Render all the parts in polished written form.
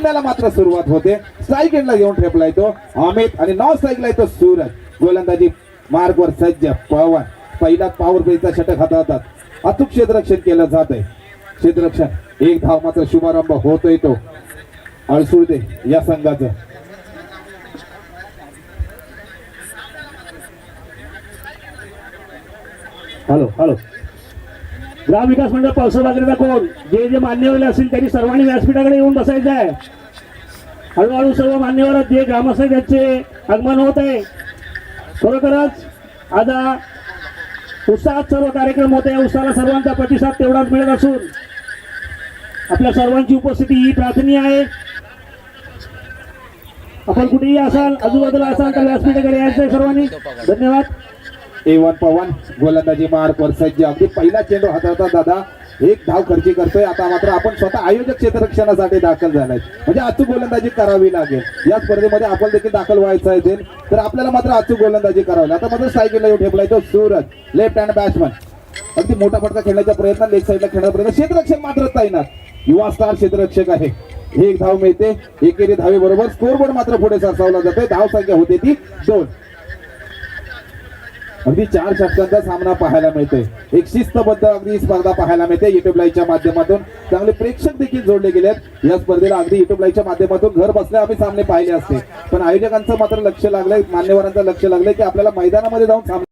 जिंकण्याला मात्र सुरुवात होते. स्ट्राईक एंडला घेऊन ठेपलाय तो अमित आणि नॉन स्ट्राईकला तो सूरज. गोलंदाजी मार्गवर सज्ज पवन. पहिला पॉवर प्लेचा षटक हाताळतात. अचूक क्षेत्ररक्षण केलं जात आहे. क्षेत्ररक्षण एक धाव मात्र शुभारंभ होतोय तो अळसुर्दे या संघाचा. हॅलो हॅलो ग्राम विकास मंडळ पळसोबाकरीचा कोण जे जे मान्यवर असतील त्यांनी सर्वांनी व्यासपीठाकडे येऊन बसायचं आहे. हळूहळू सर्व मान्यवर जे ग्रामस्थ त्यांचे आगमन होत आहे. खरोखरच आज उत्साहात सर्व कार्यक्रम होते. उत्साहाला सर्वांचा प्रतिसाद तेवढाच मिळत असून आपल्या सर्वांची उपस्थिती ही प्रार्थनीय आहे. आपण कुठेही असाल आजूबाजूला असाल तर व्यासपीठाकडे यायचंय सर्वांनी. धन्यवाद. A1 पवन गोलंदाजी मार्कवर सज्ज. अगदी पहिला चेंडू हाताळता दादा एक धाव खर्ची करतोय. आता मात्र आपण स्वतः आयोजक क्षेत्ररक्षणासाठी दाखल झालाय म्हणजे अचूक गोलंदाजी करावी लागेल. या स्पर्धेमध्ये आपण देखील दाखल व्हायचं आहे तर आपल्याला मात्र अचूक गोलंदाजी करावी. आता मात्र सायकलला येऊन ठेपलाय तो सूरज लेफ्ट हँड बॅट्समन. अगदी मोठा फटका खेळण्याचा प्रयत्न लेग साईडला खेळण्याचा प्रयत्न. क्षेत्ररक्षक मात्र तैनात. युवा स्टार क्षेत्ररक्षक आहे. एक धाव मिळते. एकेरी धावे बरोबर स्कोरबोर्ड मात्र पुढे सरसावला जातोय. धाव संख्या होते ती 2. अगदी 4 षटकांचा सामना पाहायला मिळतोय. एक शिस्तबद्ध अगदी स्पर्धा पाहायला मिळते. युट्यूब लाईव्हच्या माध्यमातून चांगले प्रेक्षक देखील जोडले गेलेत या स्पर्धेला. अगदी युट्यूब लाईव्हच्या माध्यमातून घर बसल्या आम्ही सामने पाहिले असते पण आयोजकांचं मात्र लक्ष लागलंय मान्यवरांचं लक्ष लागलंय की आपल्याला मैदानामध्ये जाऊन सामने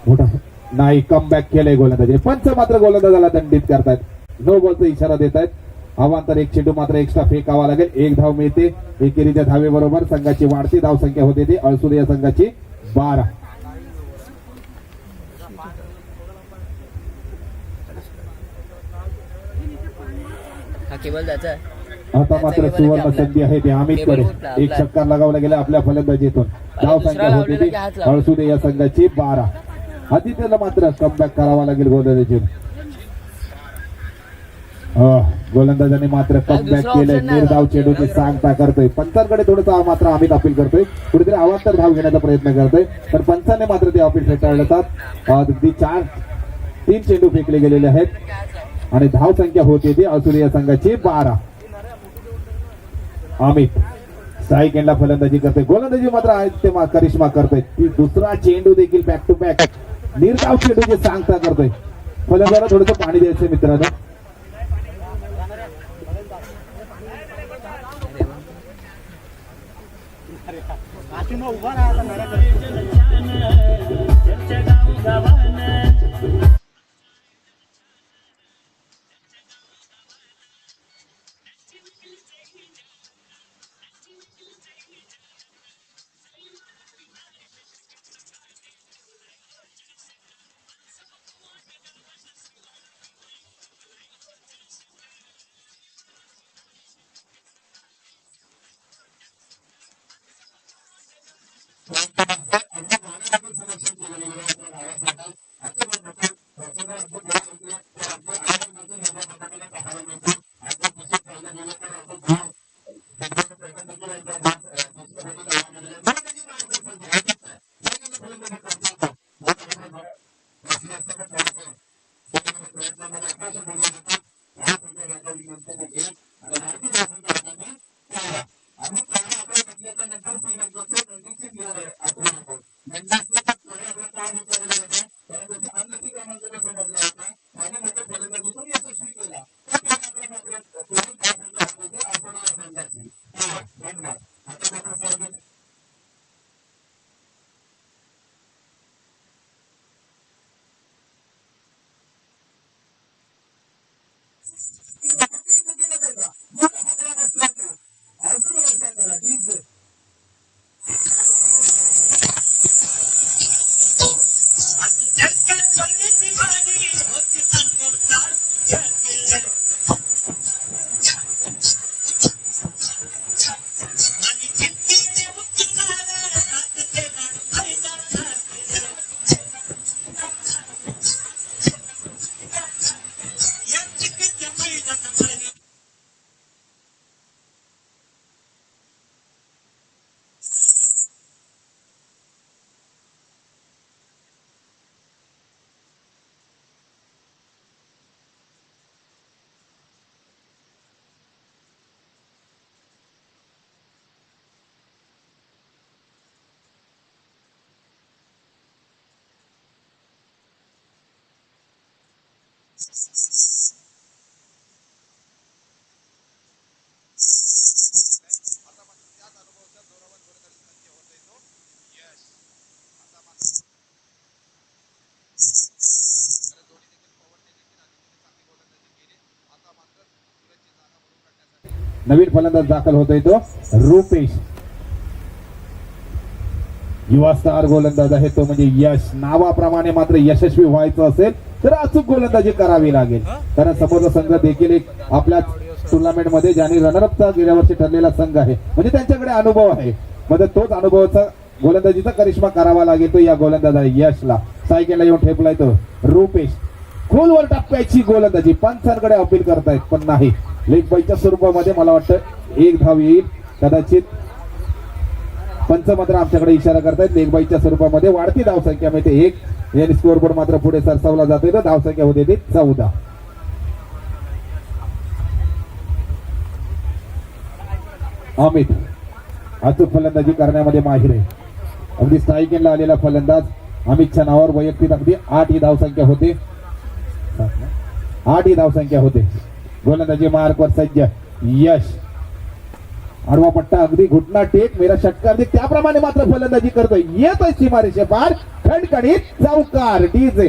मोठा नाही, कमबॅक केलंय गोलंदाजी. पंच मात्र गोलंदाजाला दंडित करतायत, नो बॉलचा इशारा देत आहेत. अवांतर एक चेंडू मात्र एक्स्ट्रा फेकावा लागेल. एक धाव मिळते. एकेरीच्या धावेबरोबर संघाची वाढती धाव संख्या होते ती अळसुरे या संघाची 12. आता मात्र सुवर्ण संधी आहे ते अमितकडे. एक षटकार लगावला गेला आपल्या फलंदाजीतून. धाव संख्या होती ती अळसुरे या संघाची 12. आदित्यला मात्र कमबॅक करावा लागेल गोलंदाजीतून. गोलंदाजाने मात्र कमबॅक केलंय. निर्धाव चेंडूची सांगता करतोय. पंचांकडे थोडंसं मात्र अमित अपील करतोय. कुठेतरी अवांतर धाव घेण्याचा प्रयत्न करतोय, पण पंचाने मात्र ते अपील फेटाळतात. अगदी 3 चेंडू फेकले गेलेले आहेत आणि धाव संख्या होती ती अळसुरे या संघाची 12. अमित स्ट्राईक एंडला फलंदाजी करतोय. गोलंदाजी मात्र आदित्य करिश्मा करतोय. दुसरा चेंडू देखील बॅक टू बॅक निर्धाव चेंडूची सांगता करतोय. फलंदाजाला थोडंसं पाणी द्यायचं मित्रांनो. नवीन फलंदाज दाखल होतोय तो रुपेश. युवा स्टार गोलंदाज आहे तो म्हणजे यश. नावाप्रमाणे मात्र यशस्वी व्हायचं असेल तर अचूक गोलंदाजी करावी लागेल, कारण समोरचा संघ देखील एक आपल्या टुर्नामेंट मध्ये ज्यांनी रनरअपचा गेल्या वर्षी ठरलेला संघ आहे, म्हणजे त्यांच्याकडे अनुभव आहे. म्हणजे तोच अनुभवाचा गोलंदाजीचा करिश्मा करावा लागेल तो या गोलंदाज यशला. सायकलला येऊन ठेपलाय तो रुपेश. खोलवर टप्प्याची गोलंदाजी. पंचांकडे अपील करतायत पण नाही. लेग बाईच्या स्वरूपामध्ये मला वाटतं एक धाव येईल कदाचित. पंच मात्र आमच्याकडे इशारा करतायत लेग बाईच्या स्वरूपामध्ये. वाढती धाव संख्या मिळते 1 आणि स्कोअरबोर्ड मात्र पुढे सरसावला जातोय. तर धाव संख्या होते ती 14. अमित अचूक फलंदाजी करण्यामध्ये माहिर आहे. अगदी स्ट्राईक एंडला आलेला फलंदाज अमितच्या नावावर वैयक्तिक अगदी 8 ही धाव संख्या होते. 8 ही धाव संख्या होते. गोलंदाजी मार्कवर सज्ज यश. आडवा पट्टा अगदी घुटना टेक मेरा षटकार दिक त्याप्रमाणे मात्र फलंदाजी करतोय येतोय सीमारेषे पार खणखणीत चौकार डीजे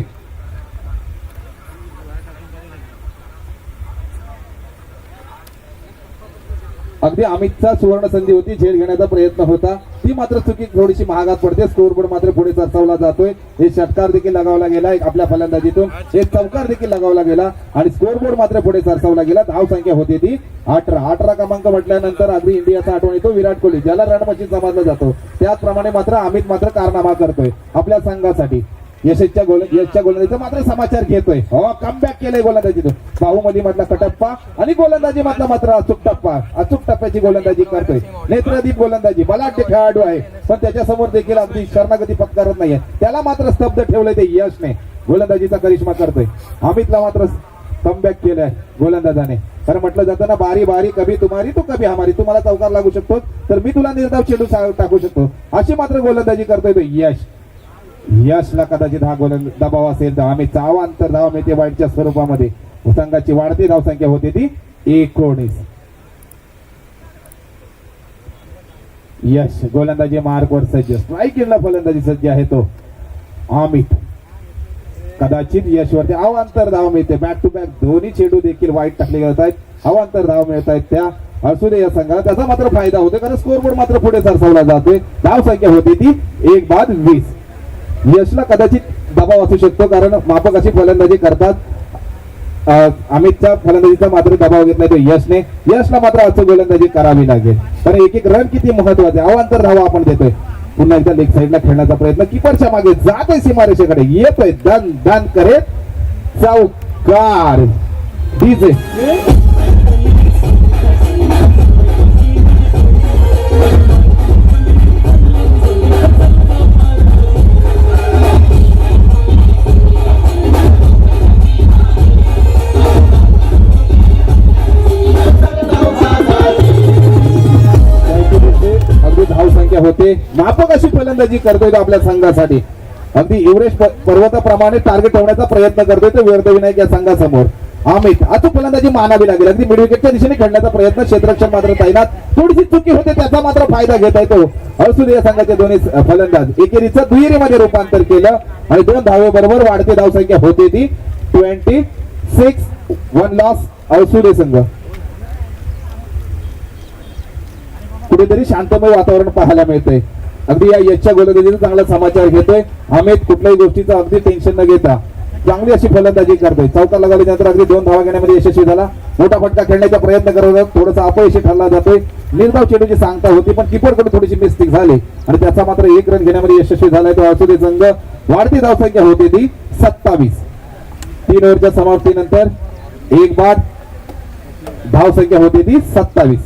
अगदी अमितचा सुवर्ण संधी होती झेल घेण्याचा प्रयत्न होता ती मात्र चुकी थोडीशी महागात पडते स्कोरबोर्ड मात्र पुढे सरसावला जातोय हे षटकार देखील लगावला गेला आपल्या फलंदाजीतून एक चौकार देखील लगावला गेला आणि स्कोरबोर्ड मात्र पुढे सरसावला गेला धाव संख्या होती ती 18 क्रमांक म्हटल्यानंतर अगदी इंडियाचा आठवण येतो विराट कोहली ज्याला रणमशीन समजला जातो त्याचप्रमाणे मात्र अमित मात्र कारनामा करतोय आपल्या संघासाठी यशच्या गोलंदाजीचा मात्र समाचार घेतोय हो कमबॅक केलंय गोलंदाजीतून बाहुबली मधला कटप्पा आणि गोलंदाजी मधला मात्र अचूक टप्प्याची गोलंदाजी करतोय नेत्रदीप गोलंदाजी बलाढ्य खेळाडू आहे पण त्याच्या समोर देखील अगदी शरणागती पत्कारत नाहीये त्याला मात्र स्तब्ध ठेवलंय ते यशने गोलंदाजीचा करिश्मा करतोय अमितला मात्र कमबॅक केलाय गोलंदाजाने कारण म्हटलं जातं ना बारी बारी कभी तुम्हारी तो कभी हमारी तुम्हाला चौकार लागू शकतो तर मी तुला निर्धाव चेंडू टाकू शकतो अशी मात्र गोलंदाजी करतोय तो यशला कदाचित हा दबाव असेल तर आम्ही अंतर धाव मिळते वाईटच्या स्वरूपामध्ये संघाची वाढती धावसंख्या होती ती 19 यश गोलंदाजी मार्कवर सज्ज स्ट्राईक इनला फलंदाजी सज्ज आहे तो अमित कदाचित यशवरती अवांतर धाव मिळते बॅक टू बॅक दोन्ही चेंडू देखील वाईट टाकले जात आहेत अवांतर धाव मिळत आहेत त्या असू दे या संघाला त्याचा मात्र फायदा होतो कारण स्कोरबोर्ड मात्र पुढे सरसावला जातोय धाव संख्या होती ती 1-20 यशला कदाचित दबाव असू शकतो कारण मापक अशी फलंदाजी करतात अमितच्या फलंदाजीचा मात्र दबाव घेतलाय तो यशला मात्र अचूक गोलंदाजी करावी लागेल कारण एक रन किती महत्वाचे अवांतर धावा आपण देतोय पुन्हा एकदा लेग साईडला खेळण्याचा प्रयत्न कीपरच्या मागे जातोय सीमारेषेकडे येतोय दन करे चौकार डीजे होते मापक अशी फलंदाजी करतोय आपल्या संघासाठी अगदी एव्हरेस्ट पर्वताप्रमाणे टार्गेट ठेवण्याचा प्रयत्न करतोय तो व्यर्थविनायक या संघासमोर अमित अचूक फलंदाजी मानावी लागेल अगदी मिड विकेटच्या दिशेने खेळण्याचा प्रयत्न क्षेत्ररक्षण मात्र तैनात थोडीशी चुकी होते त्याचा मात्र फायदा घेता येतो असू या संघाचे दोन्ही फलंदाज एकेरीचं दुहेरीमध्ये रूपांतर केलं आणि 2 धावे बरोबर वाढते धावसंख्या होती ती 26 1 लॉस औसुले संघ कुठेतरी शांतमय वातावरण पाहायला मिळतंय अगदी या यशच्या गोलंदाजीचा चांगला समाचार घेतोय अमित कुठल्याही गोष्टीचं अगदी टेन्शन न घेता चांगली अशी फलंदाजी करतोय चौकार लगावल्यानंतर अगदी 2 धावा घेण्यामध्ये यशस्वी झाला मोठा फटका खेळण्याचा प्रयत्न करत होता थोडासा अपयशी ठरला जातोय निर्धाव चेंडूची सांगता होती पण किपरकडून थोडीशी मिस्टेक झाली आणि त्याचा मात्र 1 रन घेण्यामध्ये यशस्वी झालाय तो असू दे संघ वाढती धावसंख्या होती ती 27 3 ओव्हरच्या समाप्तीनंतर एक बाद धावसंख्या होती ती 27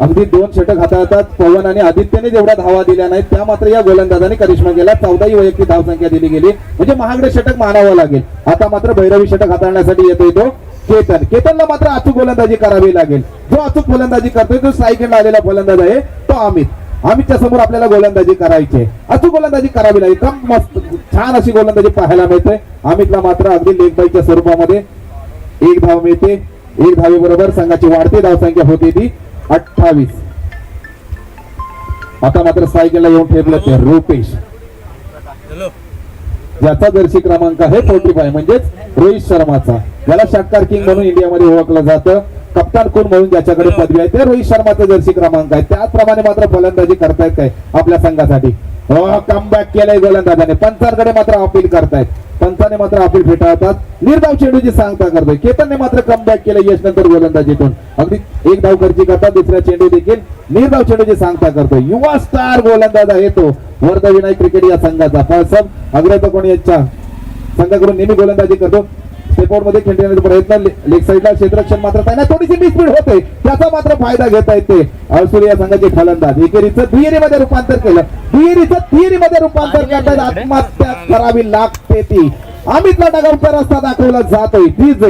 अगदी 2 षटक हाताळतात पवन आणि आदित्यने जेवढ्या धावा दिल्या नाहीत त्या मात्र या गोलंदाजाने करिश्मा केला 14ही वैयक्तिक धावसंख्या दिली गेली म्हणजे महागडे षटक मानावं लागेल आता मात्र भैरवी षटक हाताळण्यासाठी येतोय तो केतनला मात्र अचूक गोलंदाजी करावी लागेल जो अचूक गोलंदाजी करतोय तो स्ट्राईक एंडला आलेला फलंदाज आहे तो अमितच्या समोर आपल्याला गोलंदाजी करायची अचूक गोलंदाजी करावी लागेल कम मस्त छान अशी गोलंदाजी पाहायला मिळते अमितला मात्र अगदी लेग बाईच्या स्वरूपामध्ये 1 धाव मिळते 1 धावे बरोबर संघाची वाढती धावसंख्या होती ती 28 आता मात्र सायकलला येऊन ठेवलं ते रुपेश ज्याचा जर्सी क्रमांक आहे 45 म्हणजेच रोहित शर्माचा ज्याला षटकार किंग म्हणून इंडियामध्ये ओळखलं जातं कप्तान कोण म्हणून ज्याच्याकडे पदवी आहे ते रोहित शर्माचा जर्सी क्रमांक आहे त्याचप्रमाणे मात्र फलंदाजी करतायत काय आपल्या संघासाठी कमबॅक केलंय गोलंदाजाने पंचांकडे मात्र अपील करतायत पंचाने मात्र अपील फेटाळतात निर्धाव चेंडूची सांगता करतोय केतनने मात्र कमबॅक केलं यश नंतर गोलंदाजीतून अगदी 1 धाव खर्ची करतात दुसऱ्या चेंडू देखील निर्धाव चेंडूची सांगता करतोय युवा स्टार गोलंदाज आहे तो वर्धविनायक क्रिकेट या संघाचा फळसब अग्रत कोण यांच्या संघाकडून नेहमी गोलंदाजी करतो स्टेपआउट मध्ये खेळण्याचा प्रयत्न लेग साईडला क्षेत्ररक्षण मात्र त्यांना थोडीशी मिसफीड होते, त्याचा मात्र फायदा घेता येते अळसुरी या संघाचे फलंदाज. एकेरीचं दुहेरीमध्ये रूपांतर केलं, दुहेरीचं तिहेरीमध्ये रूपांतर करतात. आत्महत्या करावी लागते ती अमित लाटागावचा रस्ता दाखवला जातोय. प्लीज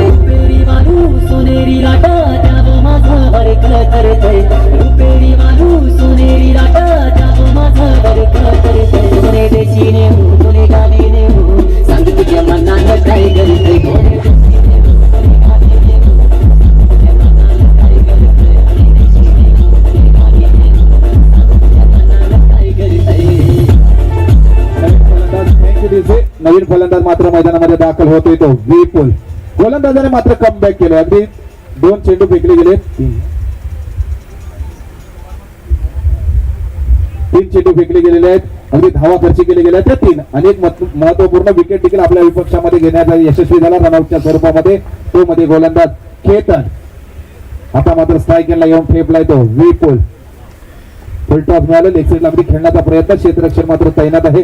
रुपेरी मारू सोनेरी लाटा त्यागो माझं बरकं करतय. रुपेरी मारू सोनेरी लाटा त्यागो माझं बरकं करतय. कोणे देशीने हो कोणे गावीने हो सांग तुझ्या मनात काय करतय. कोणे देशीने हो कोणे गावीने हो तुझ्या मनात काय करतय. कोणे देशीने हो कोणे गावीने हो सांग तुझ्या मनात काय करतय. नवीन फलंदाज मात्र मैदानामध्ये दाखल होतोय तो विपुल. गोलंदाजाने मात्र कमबॅक केलं. अगदी 2 चेंडू फेकले गेले, 3 चेंडू फेकले गेलेले आहेत. अगदी धावा खर्च केले गेले त्या 3 आणि एक महत्वपूर्ण विकेट देखील आपल्या विपक्षामध्ये घेण्याचा यशस्वी झाला रनआउटच्या स्वरूपामध्ये. तो मध्ये गोलंदाज केतन. आता मात्र स्ट्राईकला येऊन ठेपलाय तो विपुल. फुलटॉस मिळालं, लेग साईडला अगदी खेळण्याचा प्रयत्न, क्षेत्ररक्षण मात्र तैनात आहे.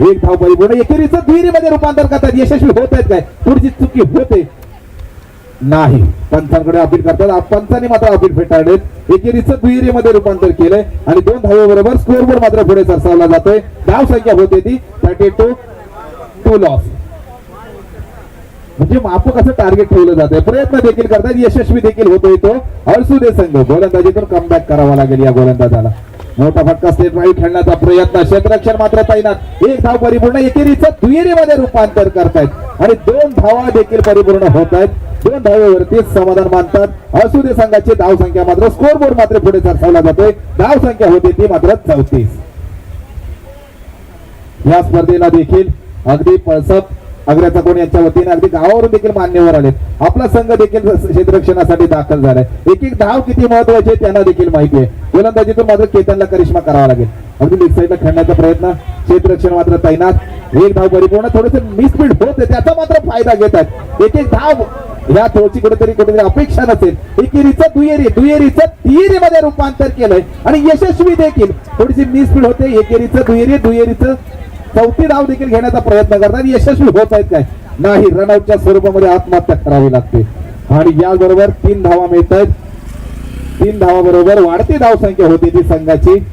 एक धाव परिपूर्ण. एकेरीचं दुहेरीमध्ये रूपांतर करतात, यशस्वी होत आहेत काय? थोडीशी चुकी होते नाही, पंचांकडे अपील करतात. पंचांनी मात्र अपील फेटाळले. एकेरीचं दुहेरीमध्ये रूपांतर केलंय आणि 2 धावेबरोबर स्कोरबोर्ड मात्र पुढे सरसावला जातोय. धाव संख्या होते ती 32 लॉस. म्हणजे माफक असं टार्गेट ठेवलं जातंय. प्रयत्न देखील करतात, यशस्वी देखील होतोय तो अळसुदे संघ. गोलंदाजीतून कमबॅक करावा लागेल या गोलंदाजाला. मोठा फटका स्टेट वाईड खेळण्याचा प्रयत्न, क्षेत्ररक्षण मात्र तैनात. एक धाव परिपूर्ण. एकेरीचं दुहेरीमध्ये रूपांतर करतायत आणि 2 धावा देखील परिपूर्ण होत आहेत. 2 धावेवरती समाधान मानतात अळसुदे संघाची. धाव संख्या मात्र स्कोरबोर्ड मात्र पुढे सरसावला जातोय. धाव संख्या होते ती मात्र 34. या स्पर्धेला देखील अगदी पळसप आग्र्याचा कोण यांच्या वतीने अगदी गावावरून देखील मान्यवर आले. आपला संघ देखील क्षेत्ररक्षणासाठी दाखल झालाय. एक एक धाव किती महत्वाची आहे त्यांना देखील माहिती आहे. गोलंदाजीतून मात्र केतनला करिश्मा करावा लागेल. अगदी लेग साईडला खेळण्याचा प्रयत्न, क्षेत्ररक्षण मात्र तैनात. एक धाव परिपूर्ण. थोडेसे मिसफीड होते, त्याचा मात्र फायदा घेतात. एक एक धाव या थोडीशी कुठेतरी अपेक्षा नसेल. एकेरीचं दुहेरीचं तिहेरीमध्ये रूपांतर केलंय आणि यशस्वी देखील. थोडीशी मिसफीड होते. एकेरीचं दुहेरीचं 4थी धाव देखील घेण्याचा प्रयत्न करतात, यशस्वी होत आहेत काय? नाही, रनआउटच्या स्वरूपामध्ये आत्महत्या करावी लागते आणि याचबरोबर 3 धावा मिळत आहेत. 3 धावाबरोबर वाढती धाव संख्या होती ती संघाची.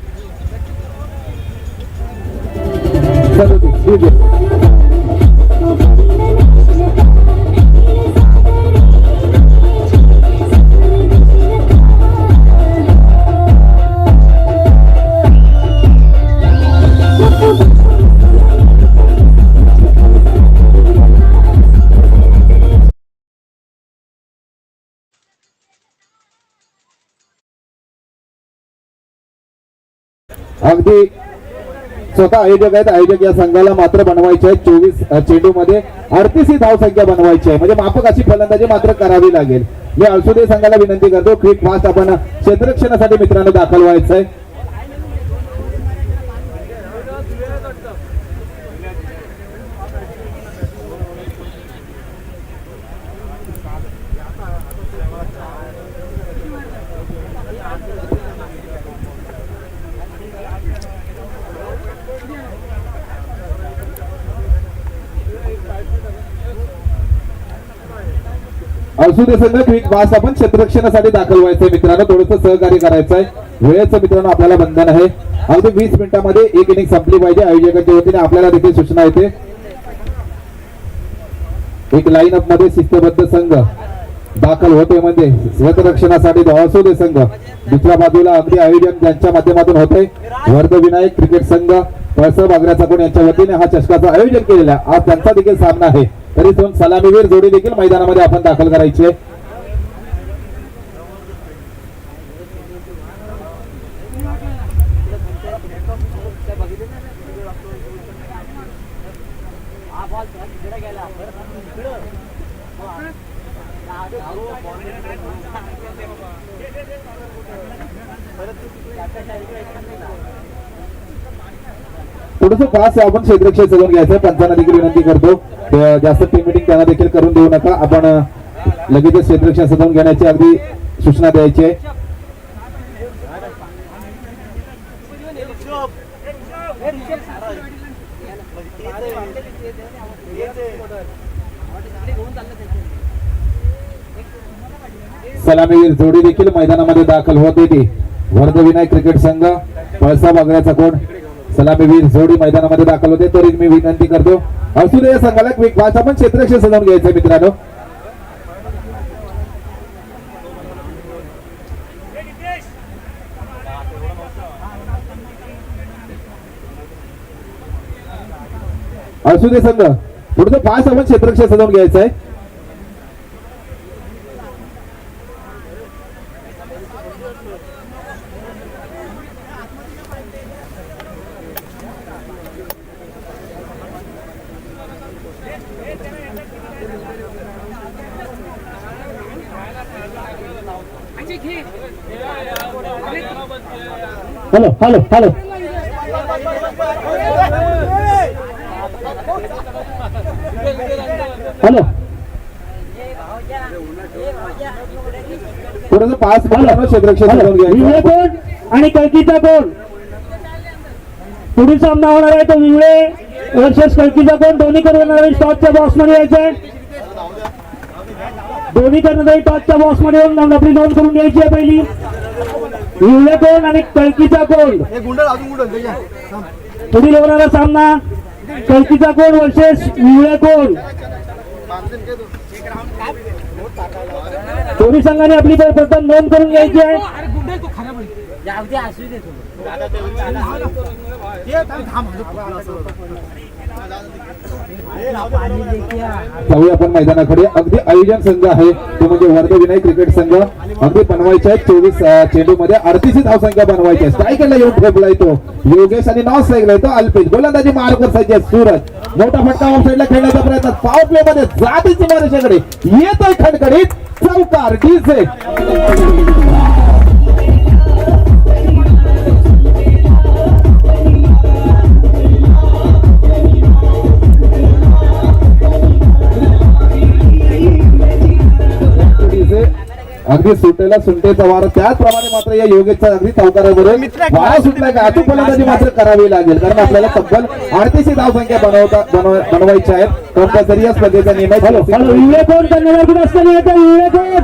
अगदी स्वतः आयोजक आहेत. आयोजक या संघाला मात्र बनवायचे आहे 24 चेंडू मध्ये 38 ही धाव संख्या बनवायची आहे. म्हणजे माफक अशी फलंदाजी मात्र करावी लागेल. मी अळसुदे संघाला विनंती करतो, क्विक फास्ट आपण क्षेत्ररक्षणासाठी मित्रांनो दाखल व्हायचं आहे. अळसुदे संघ क्विक फास्ट आपण क्षेत्ररक्षणासाठी दाखल व्हायचंय मित्रांनो. थोडंसं सहकार्य करायचं आहे. वेळेचं मित्रांनो आपल्याला बंधन आहे. अगदी 20 मिनिटांमध्ये एक इनिंग संपली पाहिजे. आयोजकांच्या वतीने आपल्याला देखील सूचना येते. एक लाईन अप मध्ये शिस्तबद्ध संघ दाखल होते म्हणजे क्षेत्ररक्षणासाठी अळसुदे संघ. दुसऱ्या बाजूला अगदी आयोजन ज्यांच्या माध्यमातून होते वर्धविनायक क्रिकेट संघ पळसप आग्र्याचा कोण यांच्या वतीने हा चषकाचं आयोजन केलेलं आहे. आज त्यांचा देखील सामना आहे. तरी 2 सलामीवीर जोडी देखील मैदानामध्ये आपण दाखल करायची आहे. थोडस फास्ट आपण क्षेत्ररक्षण सजवून घ्यायचं. पंचांना देखील विनंती करतो, जास्त टीम मिटिंग त्यांना देखील करून देऊ नका. आपण लगेच क्षेत्ररक्षण सजवून घेण्याची अगदी सूचना द्यायची आहे. सलामीवीर जोडी देखील मैदानामध्ये दाखल होते ती वर्धविनायक क्रिकेट संघ पळसा बागऱ्याचा कोण सलामीवीर जोडी मैदानामध्ये दाखल होते. तरी मी विनंती करतो असू दे या संघाला एक पाच आपण क्षेत्ररक्षण सजवून घ्यायचं मित्रांनो. असू दे संघ पुढचं पाच आपण क्षेत्ररक्षण सजवून घ्यायचं आहे. हॅलो हॅलो हॅलो हॅलो पुढचं पाच क्षेत्ररक्षण सजवून विवळे घ्यायचं. कोण आणि कळकीचा कोण पुढील सामना होणार आहे तो विवळे वर्सेस कळकीचा कोण. दोन्ही कर्णधार टॉसच्या बॉक्स मध्ये यायचंय. दोन्ही कर्णधार टॉसच्या बॉक्स मध्ये येऊन आपली नोंद करून घ्यायची आहे. पहिली विवळे कोण आणि कळकीचा कोण. पुढील होणारा सामना कळकीचा कोण वर्सेस विवळे कोण. दोन्ही संघाने आपली प्रथम नोंद करून घ्यायची आहे. जाऊया आपण मैदानाकडे. अगदी आयोजन संघ आहे तो म्हणजे वर्धविनायक क्रिकेट संघ. अगदी बनवायचे आहेत 24 चेंडू मध्ये 38 धावसंख्या बनवायची आहे. स्ट्रायकरला येऊन ठेवलाय तो योगेश आणि नॉन स्ट्राईकला तो अल्पेश. गोलंदाजी मार्कवर सज्ज आहे सूरज. मोठा फटका ऑफ साईडला खेळण्याचा प्रयत्न पॉवर प्ले मध्ये जातीची मारेच्याकडे येतोय खडखडीत चौकार डीजे. अगदी सुटेला सुंटेचा वार त्याचप्रमाणे मात्र या योगेशचा अगदी चौकाराबरोबर वारा सुटलाय का अचूक फलंदाजी मात्र करावी लागेल कारण आपल्याला तब्बल 38 धावसंख्या बनवायच्या आहेत. कंपल्सरी या स्पर्धेचा निर्णय. हॅलो हॅलो विवळे कोण कर्णधार कोण असताना येतो विवळे कोण.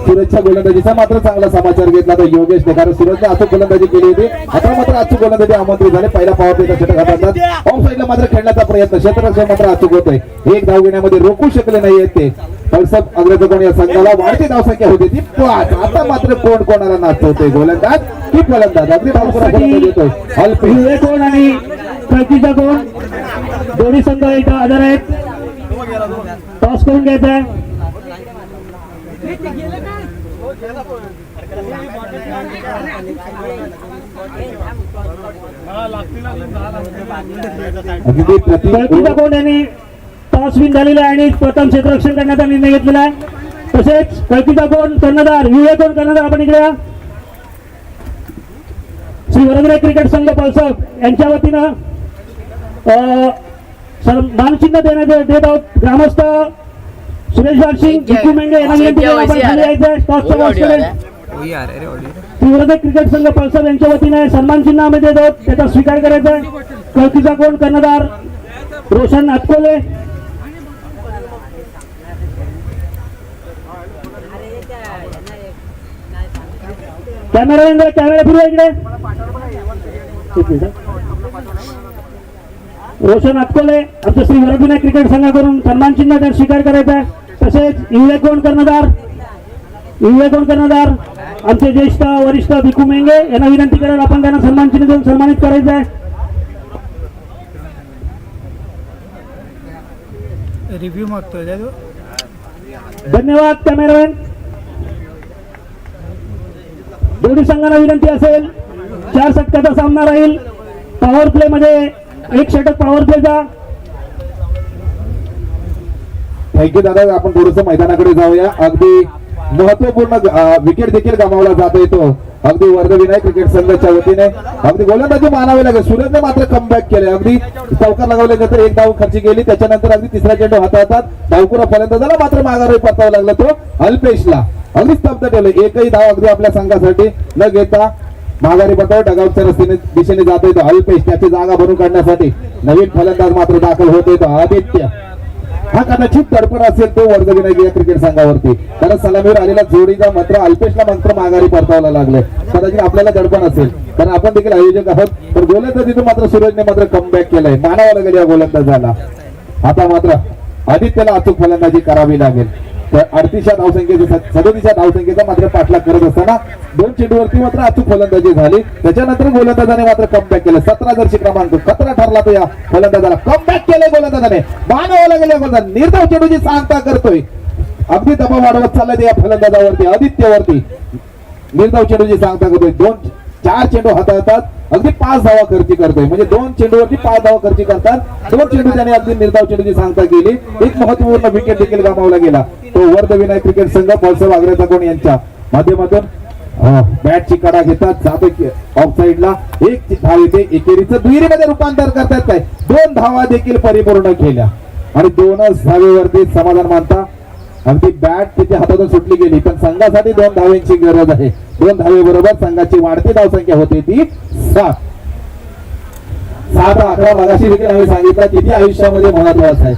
सूरजच्या गोलंदाजीचा मात्र चांगला समाचार घेतला तर योगेशने कारण सूरजने अचूक गोलंदाजी केली होती. आता मात्र अचूक गोलंदाजी आमंत्रित झाले. पहिला पॉवर प्लेचा षटक हातात ऑफ साईडला मात्र खेळण्याचा प्रयत्न क्षेत्ररक्षण मात्र अचूक होतोय. एक धाव घेण्यामध्ये रोखू शकले नाहीयेत ते. पळसप अग्रजकोण या संघाला वाढती धावसंख्या होती ती 5. आता मात्र कोण कोणाला नाचवतोय गोलंदाज की फलंदाज. अगदी धावपुरा येतोय अल्पेश. विवळे कोण आणि कळकीचा कोण. दोन्ही संघ इथं आधार आहेत. टॉस करून घ्यायचा आहे. कळकीचा कोण यांनी टॉस विन झालेला आहे आणि प्रथम क्षेत्ररक्षण करण्याचा निर्णय घेतलेला आहे. तसेच कळकीचा कोण कर्णधार विवळे कोण कर्णधार. आपण इकडे या. श्री वर्धविनायक क्रिकेट संघ पळसप यांच्या वतीनं मानचिन्ह देत आहोत. ग्रामस्थ सुरेश बागसिंग जिकू मेंढे यांना विनंती करून आपण खाली यायचं आहे. टॉसच्या बॉक्सकडे श्री वर्धविनायक क्रिकेट संघ पळसप यांच्या वतीने सन्मान चिन्ह आम्ही देत आहोत. त्याचा स्वीकार करायचा आहे. कळकीचा कोण कर्णधार रोशन अतकोले. कॅमेरा फिरवा इकडे. रोशन अतकोले आमच्या श्री वर्धविनायक क्रिकेट संघाकडून सन्मान चिन्ह त्यात स्वीकार करायचा आहे. तसेच विवळे कोण कर्णधार. विवळे कोण कर्णधार आमचे ज्येष्ठ वरिष्ठ भिकू मेंगे यांना विनंती करेल आपण त्यांना सन्मान चिन्ह देऊन सन्मानित करायचं आहे. रिव्ह्यू मागतोय धन्यवाद कॅमेरामॅन. दोन्ही संघांना विनंती असेल 4 षटकाचा सामना राहील. पॉवर प्ले मध्ये 1 षटक पॉवर प्लेचा. थँक्यू दादा. आपण थोडस मैदानाकडे जाऊया. अगदी महत्वपूर्ण विकेट देखील गमावला जात येतो अगदी वर्धविनायक क्रिकेट संघाच्या वतीने. अगदी गोलंदाजी मानावे लागेल. सूरजने मात्र कमबॅक केले. अगदी चौकार लगावल्यानंतर 1 धाव खर्ची गेली. त्याच्यानंतर अगदी तिसरा चेंडू हातात धावपुरा फलंदाजाला मात्र माघारी परतावा लागला तो अल्पेशला. अगदी स्तब्ध ठेवलं. एकही धाव अगदी आपल्या संघासाठी न घेता माघारी पटो डगावच्या रस्त्याने दिशेने जातोय तो अल्पेश, त्याची जागा भरून काढण्यासाठी नवीन फलंदाज मात्र दाखल होतोय तो आदित्य. हा कदाचित दडपण असेल तो वर्धविनायक या क्रिकेट संघावरती, कारण सलामीवर आलेला जोडीचा मात्र अल्पेशला मात्र माघारी परतावायला लागले. कदाचित आपल्याला दडपण असेल, कारण आपण देखील आयोजक आहोत. तर गोलंदाजीतून मात्र सूरजने मात्र कमबॅक केलंय, मानावं लागेल या गोलंदाजाला. आता मात्र आदित्यला अचूक फलंदाजी करावी लागेल. तर 38 धावसंख्येचा 37 धावसंख्येचा मात्र पाठलाग करत असताना 2 चेंडूवरती मात्र अचूक फलंदाजी झाली. त्याच्यानंतर गोलंदाजाने मात्र कमबॅक केलं. 17 जर्सी क्रमांक 17 ठरला तो या फलंदाजाला. कमबॅक केलंय गोलंदाजाने, मानावं लागेल या गोलंदाज. निर्धाव चेंडूची सांगता करतोय, अगदी दबाव वाढवत चाललाय या फलंदाजावरती, आदित्यवरती निर्धाव चेंडूची सांगता करतोय. 4 चेंडू हाताळतात, अगदी 5 धावा खर्ची करतोय. म्हणजे 2 चेंडूवरती 5 धावा खर्ची करतात. 2 चेंडू त्याने अगदी निर्धाव चेंडूची सांगता केली. एक महत्वपूर्ण विकेट देखील गमावला गेला. तो वर्धविनायक क्रिकेट संघ पळसव आग्रेचा कोण यांच्या माध्यमातून बॅटची कडा घेतात, जातो ऑफ साईडला. एक धाव येते, एकेरीचं दुहेरीमध्ये रूपांतर करतात. काय 2 धावा देखील परिपूर्ण केल्या आणि 2च धावेवरती समाधान मानता. अगदी बॅट तिच्या हातातून सुटली गेली, पण संघासाठी 2 धावांची गरज आहे. 2 धावेबरोबर संघाची वाढती धावसंख्या होती ती 7. 7 11 मगाशी देखील आम्ही सांगितलं किती आयुष्यामध्ये महत्वाचं आहे.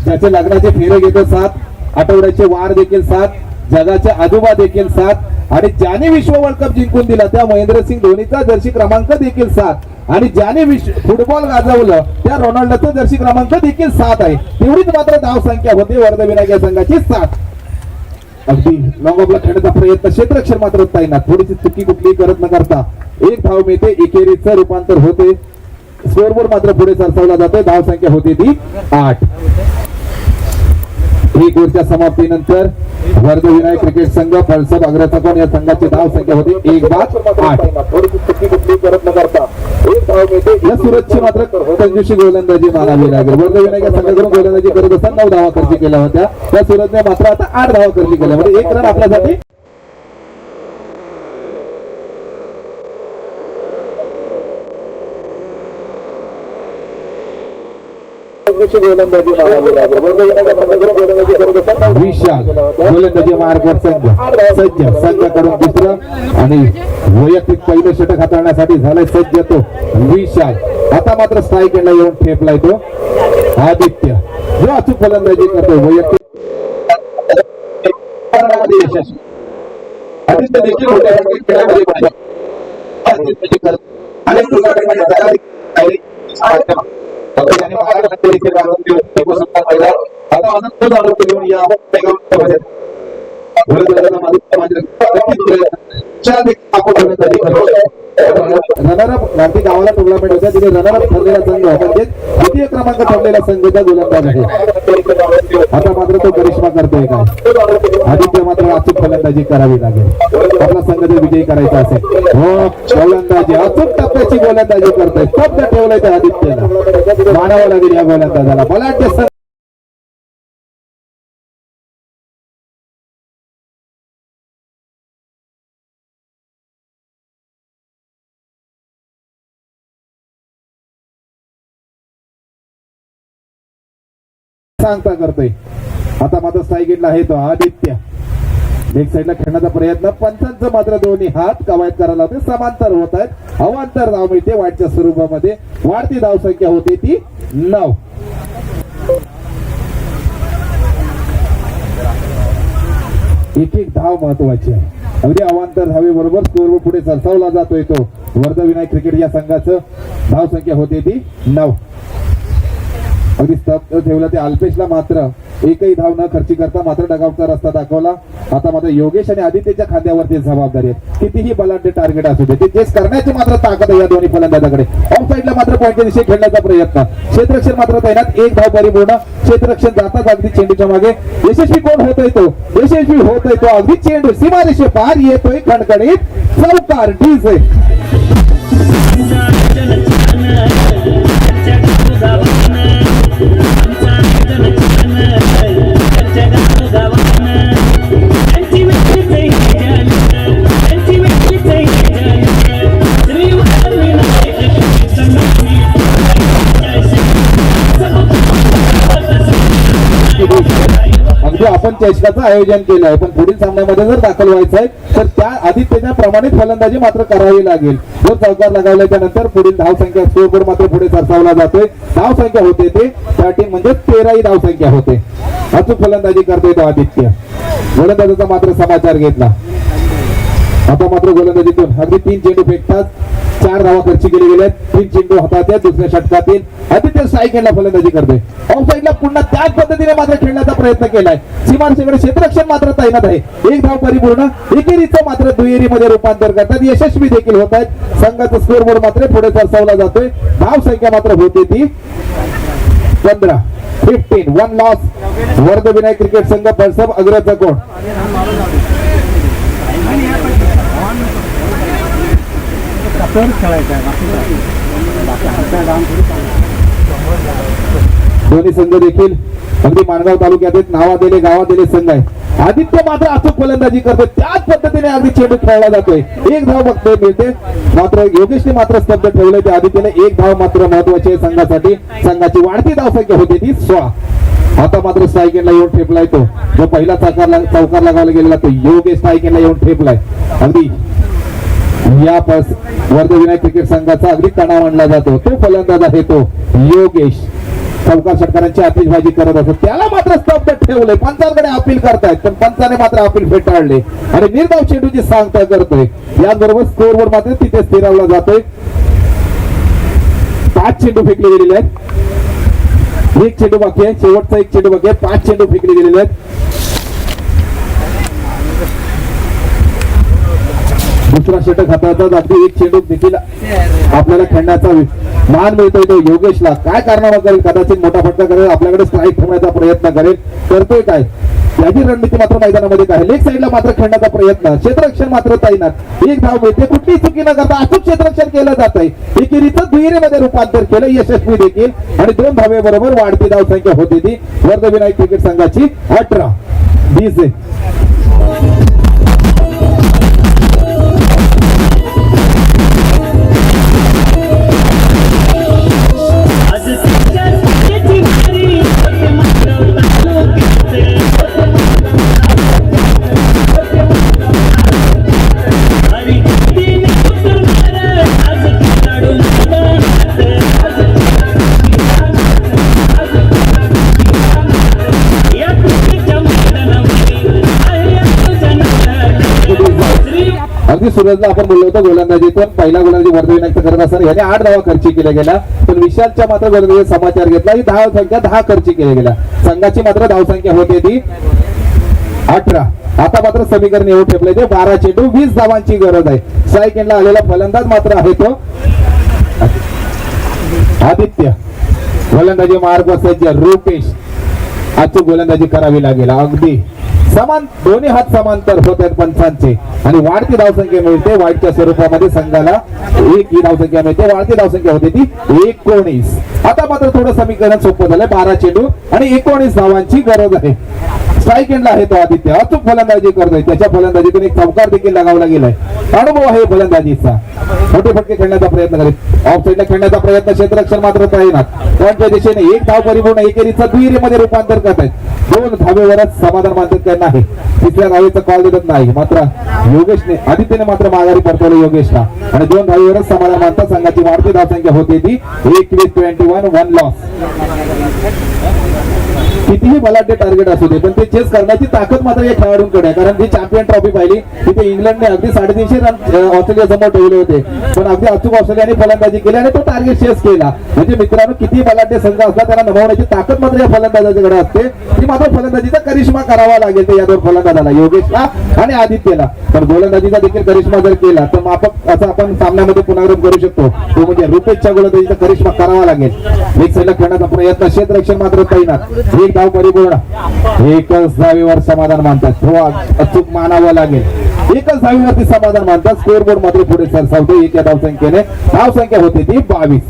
ज्याचे लग्नाचे फेरे घेतो 7, आठवड्याचे वार देखील 7, जगाचे आजोबा देखील 7, आणि ज्याने विश्व वर्ल्ड कप जिंकून दिला त्या महेंद्रसिंग धोनीचा जर्सी क्रमांक देखील 7, आणि ज्याने फुटबॉल गाजवलं त्या रोनाल्डोचा जर्सी क्रमांक देखील 7 आहे. तेवढीच मात्र धाव संख्या होती वर्धविनायक या संघाची 7. अगदी लॉंग ऑफला खेळण्याचा प्रयत्न, क्षेत्ररक्षण मात्र ताईना थोडीशी चुकी कुठली करत न करता 1 धाव मिळते, एकेरीचं रूपांतर होते. स्कोरबोर्ड मात्र पुढे सरसावला जातोय. धाव संख्या होती ती 8. 1 ओव्हरच्या समाप्तीनंतर वर्धविनायक क्रिकेट संघ पळसप आग्राचा कोण या संघाची धाव संख्या होती 1-8. थोडीशी चुकी कुठली करत न करता 1 धाव मिळते. या सुरतची मात्र कंजूशी गोलंदाजी मानावी लागेल. वर्धविनायक या संघाकडून गोलंदाजी करत असताना 9 धावा खर्च केल्या होत्या. त्या सुरतने मात्र आता 8 धावा खर्च केल्या, म्हणजे 1 रन आपल्यासाठी विशाल गोलंदाजी मार्गवर सज्ज. संघाकडून दुसरं आणि वैयक्तिक पहिलं षटक हाताळण्यासाठी झालाय सज्ज तो विशाल. आता मात्र स्ट्राईक एंडला येऊन ठेपलाय तो आदित्य, जो अचूक फलंदाजी करतो. वैयक्तिक आदित्य देखील रनरअप भारतीय गावाला टुर्नामेंट होत्या, तिने रनरअप ठरलेला संघ म्हणजे द्वितीय क्रमांक ठरलेला संघाचा गोलंदाज आहे. आता मात्र तो करिश्मा करतोय काय, आदित्य मात्र अचूक फलंदाजी करावी लागेल आपला संघ जर विजयी करायचा असेल. हो, गोलंदाजी अचूक टप्प्याची गोलंदाजी करतोय. स्तब्ध ठेवलंय त्या आदित्यला, मानावं लागेल या गोलंदाजाला. बलाढ्य सांगता करतोय. आता मात्र स्ट्राईक एंडला आहे तो आदित्य. लेग साईडला खेळण्याचा प्रयत्न, पंचांचं मात्र दोन्ही हात कवायत करायला होते, समांतर होत आहेत. अवांतर धाव मिळते वाढच्या स्वरूपामध्ये. वाढती धाव संख्या होती ती 9. एक धाव महत्वाची आहे. अगदी अवांतर धावेबरोबर स्कोरवर पुढे सरसावला जातोय तो वर्धविनायक क्रिकेट या संघाचं. धाव संख्या होती ती 9. अगदी स्तब्ध ठेवलं ते अल्पेशला मात्र एकही धाव न खर्ची करता मात्र डगावचा रस्ता दाखवला. आता मात्र योगेश आणि आदित्यच्या खांद्यावरती जबाबदारी आहे. कितीही बलाढ्य टार्गेट असू दे ते चेस करण्याची मात्र ताकद आहे या दोन्ही फलंदाजाकडे. ऑफ साईडला मात्र पॉईंटच्या दिशेने खेळण्याचा प्रयत्न, क्षेत्ररक्षण मात्र तैनात. 1 धाव परिपूर्ण. क्षेत्ररक्षण जाताच अगदी चेंडूच्या मागे यशस्वी कोण होतोय तो, यशस्वी होतोय तो अगदी चेंडू सीमारेषे पार येतोय खणखणीत चौकार डीजे. अगदी आपण चषकाचं आयोजन केलं आहे, पण पुढील सामन्यामध्ये जर दाखल व्हायचं आहे तर त्या आदित्यच्या प्रमाणित फलंदाजी मात्र करावी लागेल. जो चौकार लगावल्याच्या नंतर पुढील धावसंख्या स्कोरबोर्ड मात्र पुढे सरसावला जातोय. धावसंख्या होते ते 13 म्हणजे 13 ही धावसंख्या होते. अचूक फलंदाजी करतोय तो आदित्य. गोलंदाजाचा मात्र समाचार घेतला. आता मात्र गोलंदाजीतून अगदी 3 चेंडू फेकतात, 4 धावा खर्ची केली गेल्या. 3 चेंडू हातात आहेत. दुसऱ्या षटकातील आदित्य स्ट्राईक एंडला फलंदाजी करतोय. ऑफ साईडला पुन्हा त्याच पद्धतीने मात्र खेळण्याचा प्रयत्न केलाय. सीमारेषेकडे क्षेत्ररक्षण मात्र तैनात आहे. एक धाव परिपूर्ण, एकेरीचं मात्र दुहेरीमध्ये रूपांतर करतात. यशस्वी देखील होत आहेत. संघाचा स्कोरबोर्ड मात्र पुढे सरसावला जातोय. धाव संख्या मात्र होते ती 15. 1 लॉस. वर्धविनायक क्रिकेट संघ पळसप अग्रचा कोण. दोन्ही संघ देखील अगदी माणगाव तालुक्यात आहेत. नावादिले गावादिले संघ आहे. आदित्य मात्र अचूक फलंदाजी करतोय. त्याच पद्धतीने अगदी चेंडू खेळला जातोय. एक धाव बघतोय मिळते. मात्र योगेशने मात्र स्तब्ध ठेवलंय. त्या आदित्यने एक धाव मात्र महत्वाची आहे संघासाठी. संघाची वाढती धावसंख्या होती ती 16. आता मात्र स्ट्राईक एंडला येऊन ठेपलाय तो. जो पहिला चौकार लगावला गेलेला तो योगेश स्ट्राईक एंडला येऊन ठेपलाय. अगदी या वर्धविनायक क्रिकेट संघाचा अगदी कणा मानला जातो. तो फलंदाज आहे तो योगेश. चौकार षटकारांची आतिषबाजी करत असतो. त्याला मात्र स्तब्ध ठेवले. पंचांकडे अपील करतायत, पण पंचाने मात्र अपील फेटाळले आणि निर्धाव चेंडूची सांगता करतोय. याचबरोबर स्कोरवर मात्र तिथे स्थिरावला जातोय. 5 चेंडू फेकले गेलेले आहेत. 1 चेंडू बाकी आहे. शेवटचा 1 चेंडू बाकी आहे. 5 चेंडू फेकले गेलेले आहेत. दुसरा षटक हाताळतात. अगदी 1 चेंडू देखील आपल्याला खेळण्याचा मान मिळतोय तो योगेशला. काय कारणावर करेल, कदाचित मोठा फटका करेल, आपल्याकडे स्ट्राईक ठेवण्याचा प्रयत्न करेल. करतोय काय याची रणनीती मात्र मैदानामध्ये काय. लेग साईडला मात्र खेळण्याचा प्रयत्न. क्षेत्ररक्षण मात्र तैनात. एक धाव मिळते. कुठलीही चुकी न करता अचूक क्षेत्ररक्षण केलं जात आहे. एकेरीचं दुहेरीमध्ये रूपांतर केलं यशस्वी देखील आणि 2 धावेबरोबर वाढती धावसंख्या होती ती वर्धविनायक क्रिकेट संघाची 18. 20 आहे. अगदी सुरजला आपण बोललो होतो गोलंदाजीतून पहिला गोलंदाजी वर्धविनायक करत असताना याने 8 धावा खर्ची केल्या गेल्या, पण विशालच्या मात्र गोलंदाजी समाचार घेतला. ही धाव संख्या 10 खर्ची केल्या गेल्या. संघाची मात्र धावसंख्या होते ती 18. आता मात्र समीकरण येऊन ठेवले ते 12 चेंडू 20 धावांची गरज आहे. स्ट्राईक एंडला आलेला फलंदाज मात्र आहे तो आदित्य. गोलंदाजी मार्ग सज्ज रुपेश. अचूक गोलंदाजी करावी लागेल. अगदी समान दोन्ही हात समांतर होत आहेत पंचांचे आणि वाढती धावसंख्या मिळते. वाईटच्या स्वरूपामध्ये संघाला 1 ही धावसंख्या मिळते. वाढती धावसंख्या होती ती 19. आता मात्र थोडं समीकरण सोपं झालंय. 12 चेंडू आणि 19 धावांची गरज आहे. स्ट्राईक एंडला आहे तो आदित्य. अचूक फलंदाजी करतोय. त्याच्या फलंदाजीतून एक चौकार देखील लगावला गेलाय. अनुभव आहे फलंदाजीचा. मोठे फटके खेळण्याचा प्रयत्न करीत. ऑफ साईडला खेळण्याचा प्रयत्न. क्षेत्ररक्षण मात्र तैनात. पॉईंटच्या दिशेने 1 धाव परिपूर्ण. एकेरीचं दुहेरीमध्ये रूपांतर करत आहेत. 2 धावेवरच समाधान मानतात त्यांना आहे. 3ऱ्या धावेचा कॉल देत नाही. मात्र योगेशने आदित्यने मात्र माघारी परतवलं योगेशला आणि 2 धावेवरच समाधान मानतात. संघाची वाढती धावसंख्या होती ती 21-21. 1 लॉस. कितीही बलाढ्य टार्गेट असू दे, पण ते चेस करण्याची ताकद मात्र या खेळाडूंकडे आहे. कारण ती चॅम्पियन ट्रॉफी पाहिली तिथे इंग्लंडने अगदी 350 रन ऑस्ट्रेलिया समोर ठेवले होते, पण अगदी अचूक ऑस्ट्रेलियाने फलंदाजी केली आणि तो टार्गेट चेस केला. म्हणजे मित्रांनो, किती बलाढ्य संघ असला त्यांना नमवण्याची ताकद मात्र या फलंदाजाकडे असते. ती मात्र फलंदाजीचा करिश्मा करावा लागेल ते या 2 फलंदाजाला, योगेशला आणि आदित्यला. पण गोलंदाजीचा देखील करिश्मा जर केला तर मापक असं आपण सामन्यामध्ये पुनरावृत्त करू शकतो. तो म्हणजे रुपेशच्या गोलंदाजीचा करिश्मा करावा लागेल. एक साईडला खेळण्याचा प्रयत्न. क्षेत्ररक्षण मात्र तैनात. 1 धाव परिपूर्ण. 1च धावेवर समाधान मानतात. तो अचूक मानावं लागेल. 1च धावेवरती समाधान मानतात. स्कोरबोर्ड मात्र पुढे सरसावतो 1 या धावसंख्येने. धावसंख्या होती ती 22.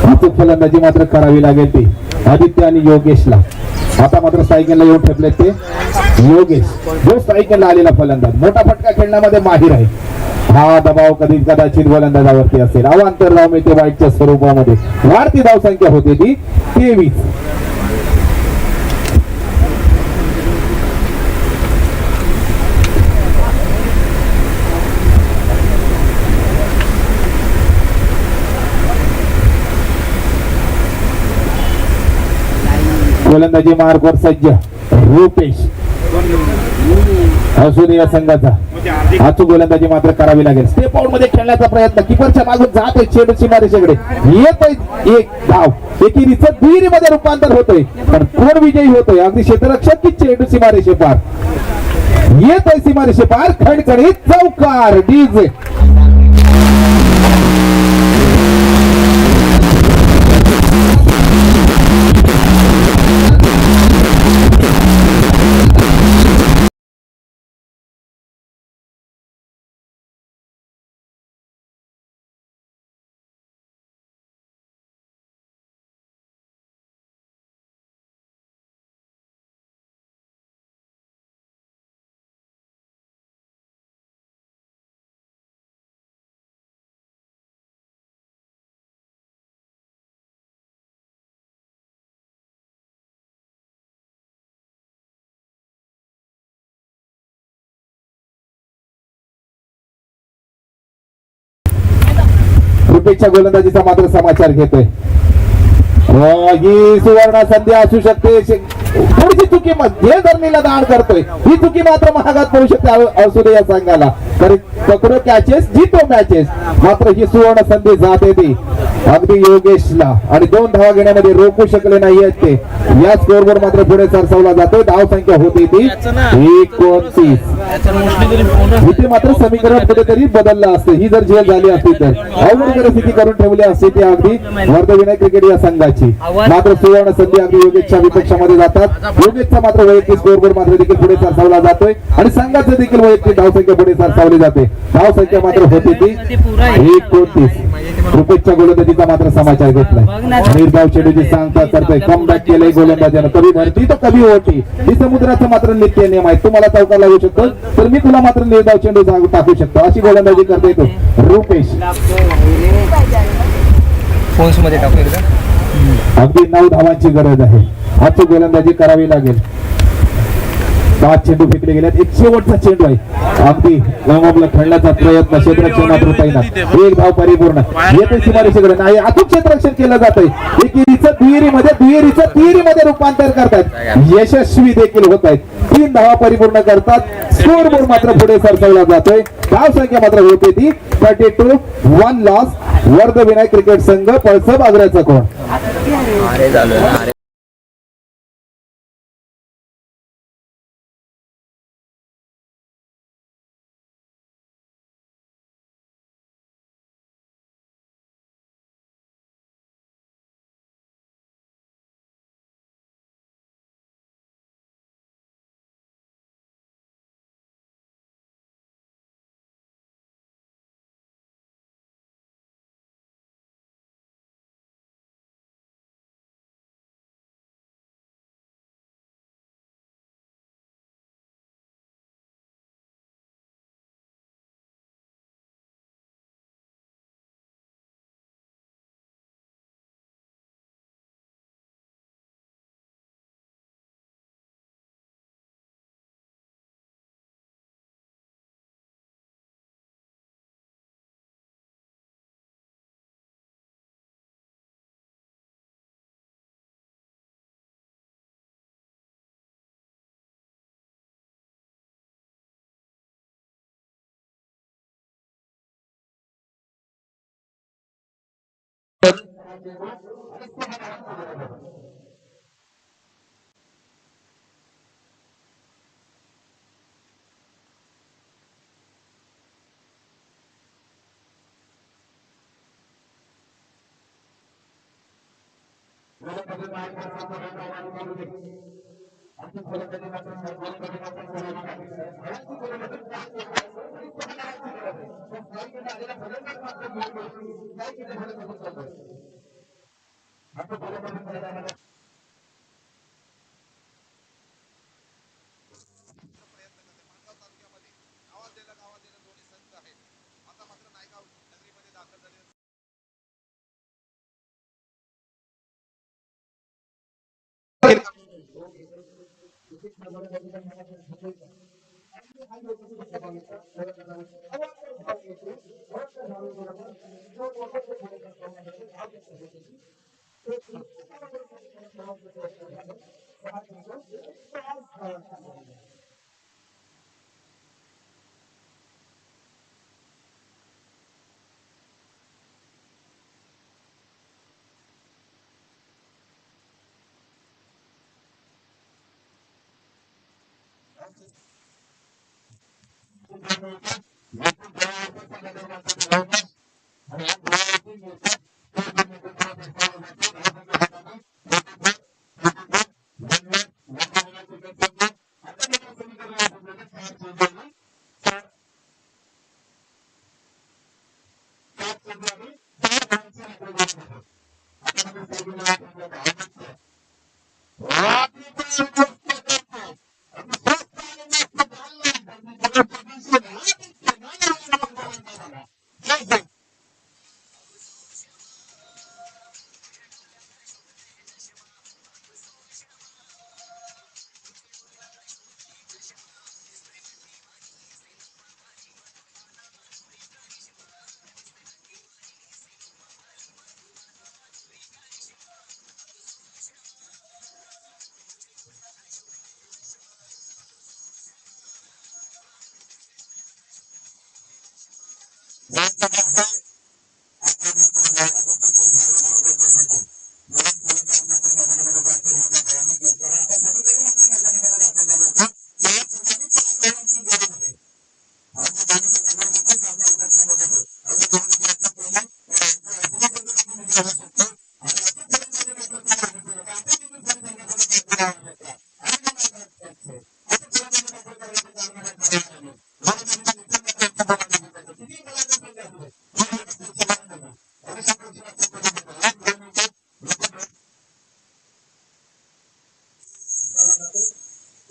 अचूक फलंदाजी मात्र करावी लागेल ती आदित्य आणि योगेशला. आता मात्र स्ट्राईक एंडला येऊन ठेपले ते योगेश, जो स्ट्राईक एंडला आलेला फलंदाज. मोठा फटका खेळण्यामध्ये माहिर आहे. हा दबाव कदाचित गोलंदाजावरती असेल. अवांतर धाव मिळते वाईटच्या स्वरूपामध्ये. वाढती धावसंख्या होती ती 23. गोलंदाजी मार्कवर सज्ज रुपेश असू दे या संघाचा. अचूक गोलंदाजी मात्र करावी लागेल. स्टेप आउट मध्ये खेळण्याचा प्रयत्न, किपरच्या मागून जात आहे चेंडू सीमारेषेकडे, येत आहे एक धाव, एकेरीचं दुहेरीमध्ये रूपांतर होतंय. पण कोण विजयी होतोय? अगदी क्षेत्ररक्षक की चेंडू सीमारेषे पार? येत आहे सीमारेषे पार, खणखणीत चौकार. डीजे रुपेशच्या गोलंदाजीचा मात्र समाचार घेतोय. ही सुवर्ण संधी असू शकते. थोडीशी चुकी मध्ये धरणीला दान करतोय, ही चुकी मात्र महागात पडू शकते असू दे या संघाला. तरी पकडो कॅचेस जितो मॅचेस, मात्र ही सुवर्ण संधी जाते ती अगदी योगेशला, आणि 2 धावा घेण्यामध्ये रोखू शकले नाहीयेत ते. या स्कोरवर मात्र पुढे सरसावला जातो. धाव संख्या होती ती 29. इथे मात्र समीकरण कुठेतरी बदललं असतं. ही जर झेल झाली असती तर अवघड परिस्थिती करून ठेवली असती ती अगदी वर्धविनायक क्रिकेट या संघाची. मात्र सुवर्ण संधी अगदी योगेशच्या विपक्षामध्ये जातात. योगेशचा मात्र वैयक्तिक स्कोरवर मात्र देखील पुढे सरसावला जातोय, आणि संघाचं देखील वैयक्तिक धाव संख्या पुढे सरसावली जाते. धाव संख्या मात्र होती ती 29. रुपेशच्या गोलंदाजीचा मात्र समाचार घेतलाय. निर्धाव चेंडूची सांगता करतोय, कमबॅक केलंय गोलंदाजानं. कभी भरती तर कभी ओटी, ही समुद्राचं मात्र नित्य नियम आहे. तुम्हाला चौकार लागू शकतो तर मी तुला मात्र निर्धाव चेंडू टाकू शकतो, अशी गोलंदाजी करतोय तो रुपेश. अगदी 9 धावांची गरज आहे. अचूक गोलंदाजी करावी लागेल. 5 चेंडू फेकले गेल्यात, एक शेवटचा चेंडू आहे. अगदी लंबाबला खेळण्याचा प्रयत्न, क्षेत्ररक्षण मात्र तैनात. 1 धाव परिपूर्ण. येथे सीमारेषेकडे नाही, अचूक क्षेत्ररक्षण केलं जातंय. एकेरीचं दुहेरीचं तिहेरीमध्ये रूपांतर करतात, यशस्वी देखील होत आहेत. 3 धावा परिपूर्ण करतात. स्कोर बोर्ड मात्र पुढे सरसावला जातोय. धाव संख्या मात्र होते ती 32. 1 लॉस. वर्धविनायक क्रिकेट संघ पळसप आग्र्याचा कोण. जाते.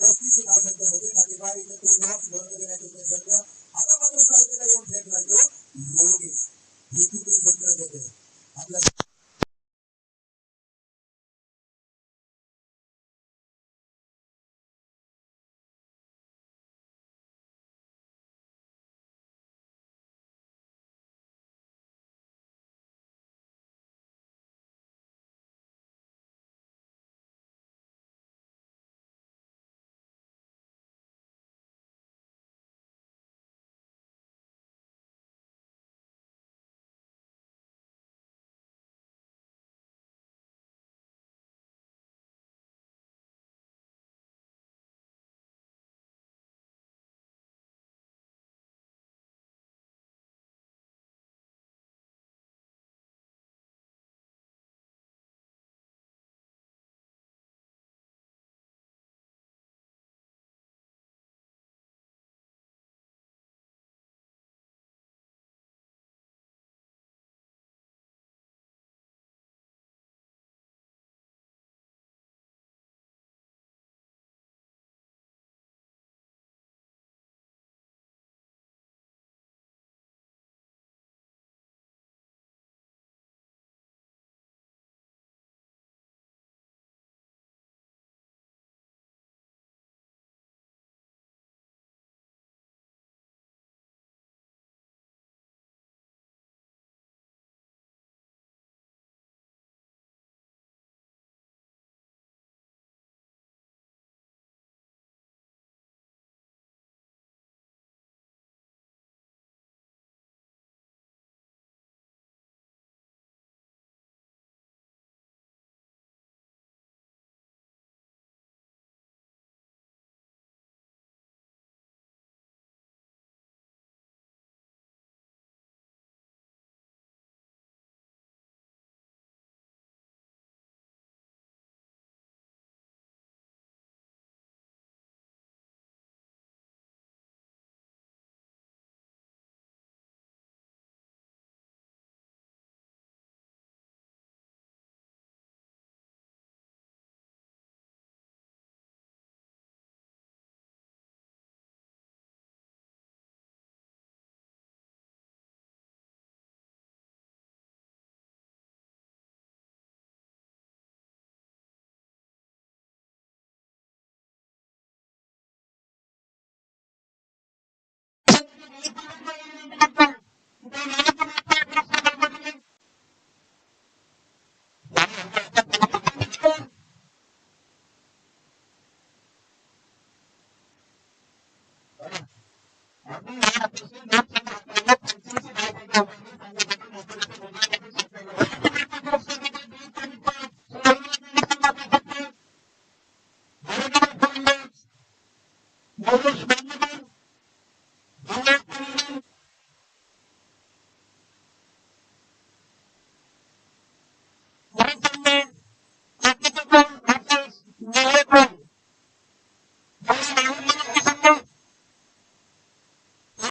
35 धावसंख्या होते 35 इथे 2 धाव बंद देण्याचे प्रयत्न